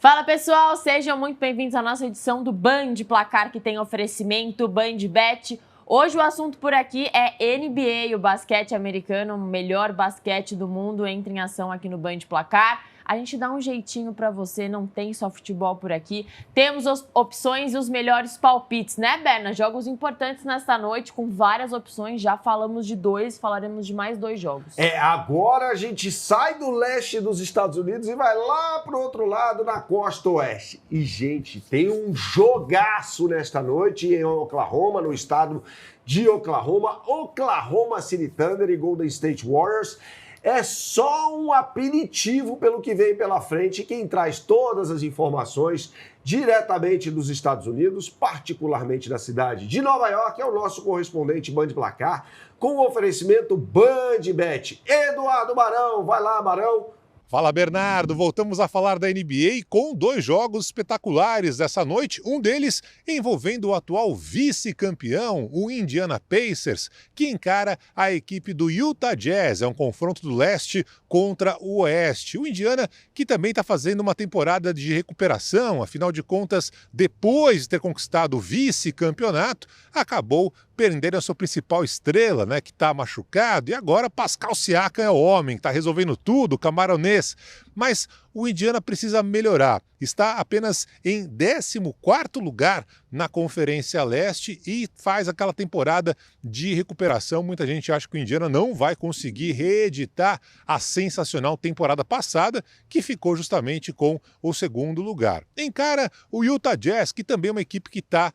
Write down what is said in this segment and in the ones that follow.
Fala pessoal, sejam muito bem-vindos à nossa edição do Band Placar, que tem oferecimento Band Bet. Hoje o assunto por aqui é NBA, o basquete americano, o melhor basquete do mundo, entra em ação aqui no Band Placar. A gente dá um jeitinho pra você, não tem só futebol por aqui. Temos as opções e os melhores palpites, né, Berna? Jogos importantes nesta noite, com várias opções. Já falamos de 2, falaremos de mais 2 jogos. Agora a gente sai do leste dos Estados Unidos e vai lá pro outro lado, na costa oeste. E, gente, tem um jogaço nesta noite em Oklahoma, no estado de Oklahoma. Oklahoma City Thunder e Golden State Warriors. É só um aperitivo pelo que vem pela frente. Quem traz todas as informações diretamente dos Estados Unidos, particularmente da cidade de Nova York, é o nosso correspondente Band Placar, com o oferecimento Band Bet. Eduardo Barão, vai lá, Barão. Fala, Bernardo, voltamos a falar da NBA com 2 jogos espetaculares dessa noite, um deles envolvendo o atual vice-campeão, o Indiana Pacers, que encara a equipe do Utah Jazz. É um confronto do leste contra o oeste. O Indiana que também está fazendo uma temporada de recuperação, afinal de contas, depois de ter conquistado o vice-campeonato, acabou perdendo a sua principal estrela, né, que está machucado, e agora Pascal Siakam é o homem, que está resolvendo tudo, camaronês. Mas o Indiana precisa melhorar. Está apenas em 14º lugar na Conferência Leste e faz aquela temporada de recuperação. Muita gente acha que o Indiana não vai conseguir reeditar a sensacional temporada passada, que ficou justamente com o 2º lugar. Encara o Utah Jazz, que também é uma equipe que está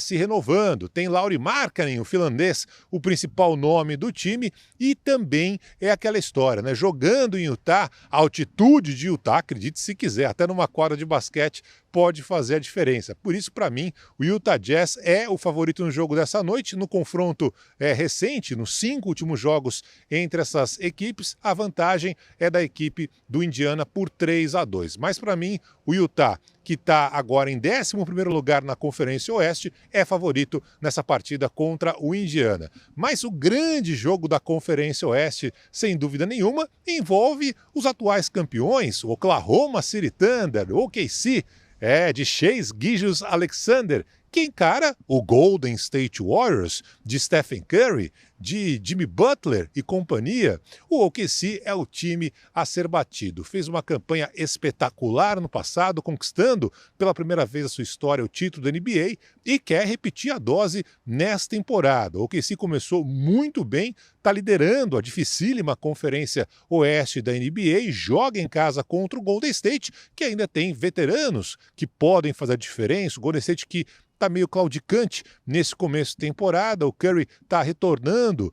se renovando. Tem Lauri Markkanen, o finlandês, o principal nome do time, e também é aquela história, né? Jogando em Utah, a altitude de Utah, acredite se quiser, até numa quadra de basquete pode fazer a diferença. Por isso, para mim, o Utah Jazz é o favorito no jogo dessa noite. No confronto recente, nos 5 últimos jogos entre essas equipes, a vantagem é da equipe do Indiana por 3-2. Mas para mim, o Utah, que está agora em 11º lugar na Conferência Oeste, é favorito nessa partida contra o Indiana. Mas o grande jogo da Conferência Oeste, sem dúvida nenhuma, envolve os atuais campeões, o Oklahoma City Thunder, o OKC, de Shai Gilgeous-Alexander, que encara o Golden State Warriors de Stephen Curry, de Jimmy Butler e companhia. O OKC é o time a ser batido. Fez uma campanha espetacular no passado, conquistando pela primeira vez na sua história o título da NBA e quer repetir a dose nesta temporada. O OKC começou muito bem, está liderando a dificílima Conferência Oeste da NBA e joga em casa contra o Golden State, que ainda tem veteranos que podem fazer a diferença. O Golden State que está meio claudicante nesse começo de temporada. O Curry está retornando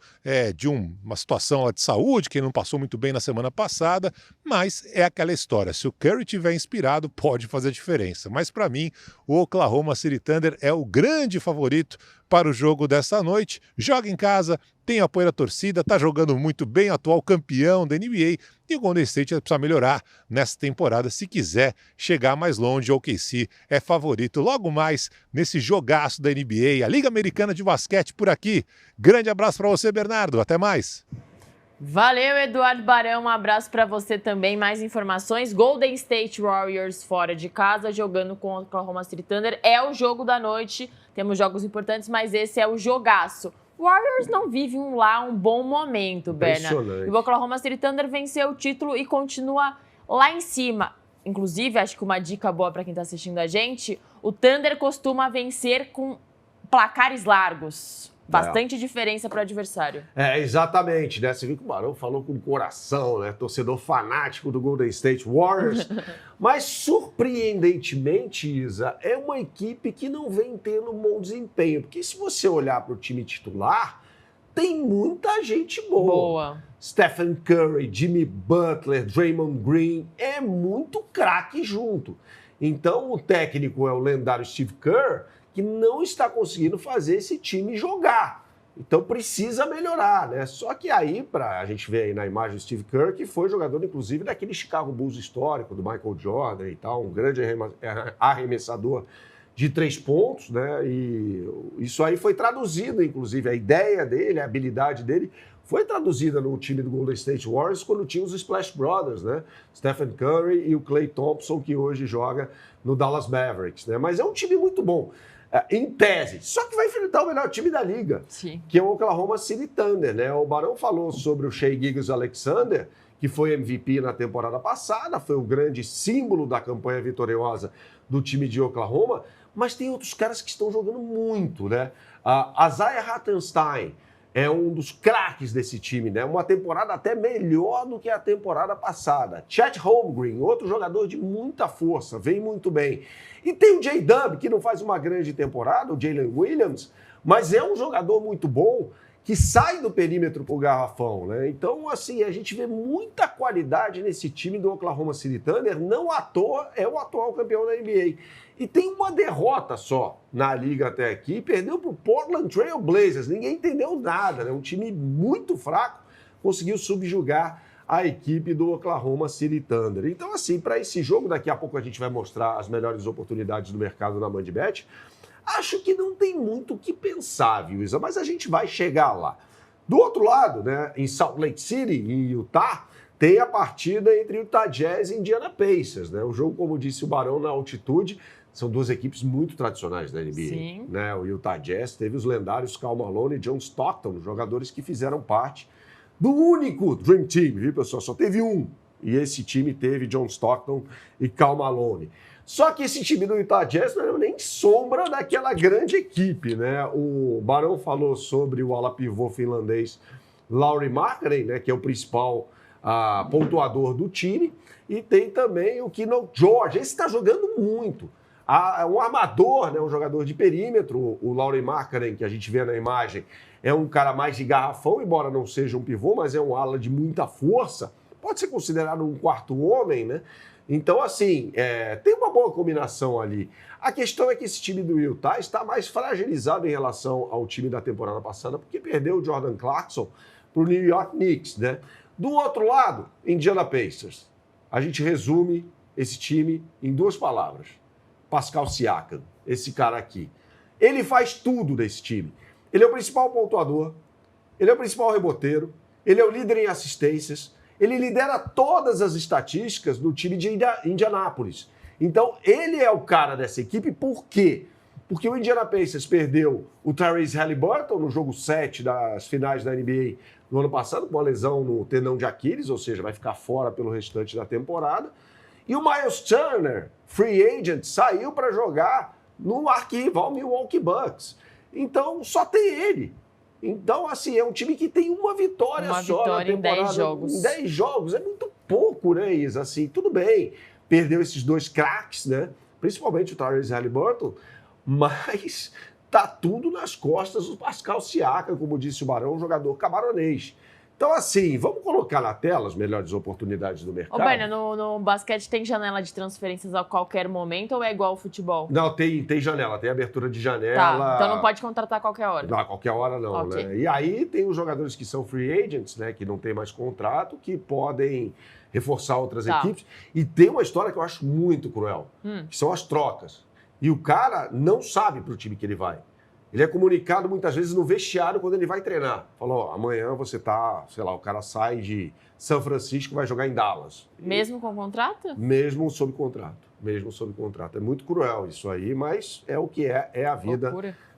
de uma situação lá de saúde, que ele não passou muito bem na semana passada, mas é aquela história, se o Curry estiver inspirado, pode fazer a diferença. Mas para mim, o Oklahoma City Thunder é o grande favorito para o jogo dessa noite. Joga em casa, tem apoio da torcida, está jogando muito bem, atual campeão da NBA, e o Golden State precisa melhorar nessa temporada se quiser chegar mais longe. O OKC é favorito logo mais nesse jogaço da NBA, a Liga Americana de Basquete por aqui. Grande abraço para você, Bernardo, até mais. Valeu, Eduardo Barão, um abraço para você também. Mais informações, Golden State Warriors fora de casa, jogando com o Oklahoma City Thunder. É o jogo da noite, temos jogos importantes, mas esse é o jogaço. O Warriors não vive um bom momento, Berna. E o Oklahoma City Thunder venceu o título e continua lá em cima. Inclusive, acho que uma dica boa para quem está assistindo a gente, o Thunder costuma vencer com placares largos. Bastante diferença para o adversário. Exatamente, né? Você viu que o Barão falou com o coração, né? Torcedor fanático do Golden State Warriors. Mas, surpreendentemente, Isa, é uma equipe que não vem tendo um bom desempenho. Porque se você olhar para o time titular, tem muita gente boa. Stephen Curry, Jimmy Butler, Draymond Green, é muito craque junto. Então, o técnico é o lendário Steve Kerr, que não está conseguindo fazer esse time jogar. Então precisa melhorar, né? Só que aí, a gente ver aí na imagem o Steve Kerr, que foi jogador, inclusive, daquele Chicago Bulls histórico, do Michael Jordan e tal, um grande arremessador de 3 pontos, né? E isso aí foi traduzido, inclusive, a ideia dele, a habilidade dele, foi traduzida no time do Golden State Warriors quando tinha os Splash Brothers, né? Stephen Curry e o Klay Thompson, que hoje joga no Dallas Mavericks, né? Mas é um time muito bom, em tese. Só que vai enfrentar o melhor time da liga, Sim. que é o Oklahoma City Thunder, né? O Barão falou sobre o Shai Gilgeous-Alexander, que foi MVP na temporada passada, foi o grande símbolo da campanha vitoriosa do time de Oklahoma, mas tem outros caras que estão jogando muito, né? Isaiah Hartenstein é um dos craques desse time, né? Uma temporada até melhor do que a temporada passada. Chet Holmgren, outro jogador de muita força, vem muito bem. E tem o J-Dub, que não faz uma grande temporada, o Jalen Williams, mas é um jogador muito bom, que sai do perímetro pro garrafão, né? Então, assim, a gente vê muita qualidade nesse time do Oklahoma City Thunder, não à toa é o atual campeão da NBA. E tem uma derrota só na liga até aqui, perdeu pro Portland Trail Blazers, ninguém entendeu nada, né? Um time muito fraco, conseguiu subjugar a equipe do Oklahoma City Thunder. Então, assim, para esse jogo, daqui a pouco a gente vai mostrar as melhores oportunidades do mercado na MandBet. Acho que não tem muito o que pensar, viu, Isa? Mas a gente vai chegar lá. Do outro lado, né, em Salt Lake City, em Utah, tem a partida entre Utah Jazz e Indiana Pacers, né? O jogo, como disse o Barão, na altitude, são duas equipes muito tradicionais da NBA. Sim. Né? O Utah Jazz teve os lendários Karl Malone e John Stockton, jogadores que fizeram parte do único Dream Team, viu, pessoal? Só teve um. E esse time teve John Stockton e Karl Malone. Só que esse time do Utah Jazz não era nem sombra daquela grande equipe, né? O Barão falou sobre o ala pivô finlandês Lauri Markkanen, né, que é o principal pontuador do time, e tem também o Keno George. Esse está jogando muito. Um armador, né, um jogador de perímetro, o Lauri Markkanen, que a gente vê na imagem, é um cara mais de garrafão, embora não seja um pivô, mas é um ala de muita força. Pode ser considerado um quarto homem, né? Então, assim, tem uma boa combinação ali. A questão é que esse time do Utah está mais fragilizado em relação ao time da temporada passada, porque perdeu o Jordan Clarkson para o New York Knicks, né? Do outro lado, Indiana Pacers. A gente resume esse time em duas palavras. Pascal Siakam, esse cara aqui. Ele faz tudo desse time. Ele é o principal pontuador, ele é o principal reboteiro, ele é o líder em assistências, ele lidera todas as estatísticas do time de Indianápolis. Então, ele é o cara dessa equipe. Por quê? Porque o Indiana Pacers perdeu o Tyrese Haliburton no jogo 7 das finais da NBA no ano passado, com uma lesão no tendão de Aquiles, ou seja, vai ficar fora pelo restante da temporada. E o Miles Turner, free agent, saiu para jogar no arquirrival Milwaukee Bucks. Então, só tem ele. Então, assim, é um time que tem uma vitória só na temporada. Em 10 jogos. Em 10 jogos. É muito pouco, né, Isa? Assim, tudo bem. Perdeu esses dois craques, né? Principalmente o Tyrese Haliburton. Mas tá tudo nas costas do Pascal Siakam, como disse o Barão, um jogador camaronês. Então, assim, vamos colocar na tela as melhores oportunidades do mercado. Ô, Berna, no basquete tem janela de transferências a qualquer momento ou é igual ao futebol? Não, tem janela, tem abertura de janela. Tá, então não pode contratar a qualquer hora. Não, a qualquer hora não, Okay. né? E aí tem os jogadores que são free agents, né, que não tem mais contrato, que podem reforçar outras equipes. E tem uma história que eu acho muito cruel, que são as trocas. E o cara não sabe para o time que ele vai. Ele é comunicado muitas vezes no vestiário quando ele vai treinar. Falou, amanhã você tá, sei lá, o cara sai de São Francisco e vai jogar em Dallas. Mesmo com contrato? Mesmo sob contrato. Mesmo sob contrato. É muito cruel isso aí, mas é o que é a vida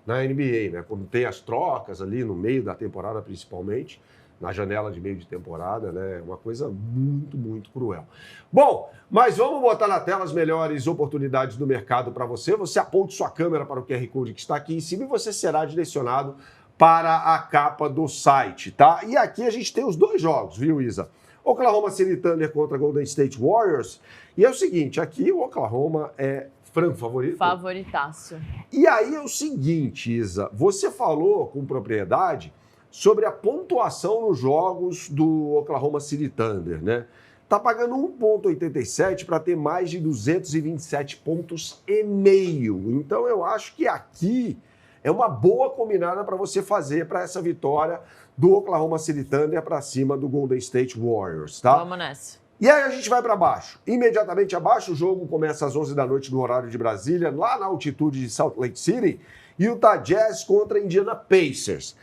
na NBA, né? Quando tem as trocas ali no meio da temporada, principalmente, na janela de meio de temporada, né? É uma coisa muito, muito cruel. Bom, mas vamos botar na tela as melhores oportunidades do mercado para você. Você aponte sua câmera para o QR Code que está aqui em cima e você será direcionado para a capa do site, tá? E aqui a gente tem os dois jogos, viu, Isa? Oklahoma City Thunder contra Golden State Warriors. E é o seguinte, aqui o Oklahoma é franco favorito. Favoritaço. E aí é o seguinte, Isa, você falou com propriedade sobre a pontuação nos jogos do Oklahoma City Thunder, né? Tá pagando 1,87 para ter mais de 227 pontos e meio. Então eu acho que aqui é uma boa combinada para você fazer para essa vitória do Oklahoma City Thunder para cima do Golden State Warriors, tá? Vamos nessa. E aí a gente vai para baixo. Imediatamente abaixo, o jogo começa às 11 da noite no horário de Brasília, lá na altitude de Salt Lake City, Utah Jazz contra Indiana Pacers.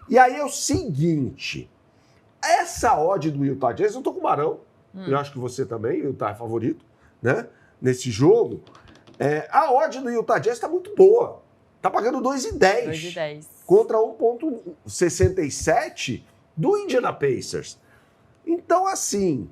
E aí é o seguinte, essa odd do Utah Jazz, eu tô com o Barão, eu acho que você também, o Utah é favorito, né? Nesse jogo. A odd do Utah Jazz tá muito boa. Tá pagando 2,10. 2,10. Contra 1,67 do Indiana Pacers. Então, assim,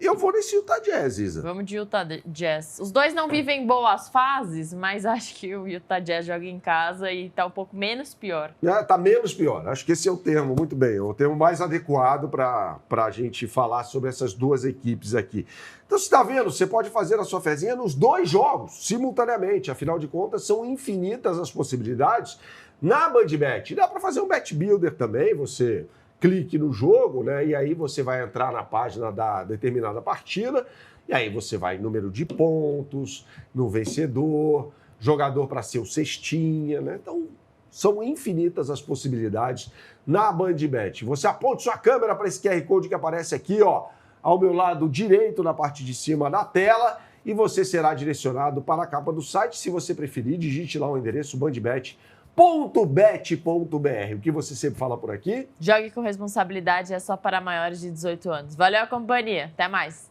eu vou nesse Utah Jazz, Isa. Vamos de Utah Jazz. Os dois não vivem boas fases, mas acho que o Utah Jazz joga em casa e tá um pouco menos pior. Tá menos pior. Acho que esse é o termo, muito bem. É o termo mais adequado para a gente falar sobre essas duas equipes aqui. Então, você está vendo, você pode fazer a sua fezinha nos dois jogos, simultaneamente. Afinal de contas, são infinitas as possibilidades na BandBet. Dá para fazer um Bet Builder também, você clique no jogo, né? E aí você vai entrar na página da determinada partida, e aí você vai em número de pontos, no vencedor, jogador para ser o cestinha, né? Então, são infinitas as possibilidades na BandBet. Você aponta sua câmera para esse QR Code que aparece aqui, ó, ao meu lado direito, na parte de cima da tela, e você será direcionado para a capa do site. Se você preferir, digite lá o endereço bandbet.bet.br. O que você sempre fala por aqui? Jogue com responsabilidade, é só para maiores de 18 anos. Valeu a companhia, até mais!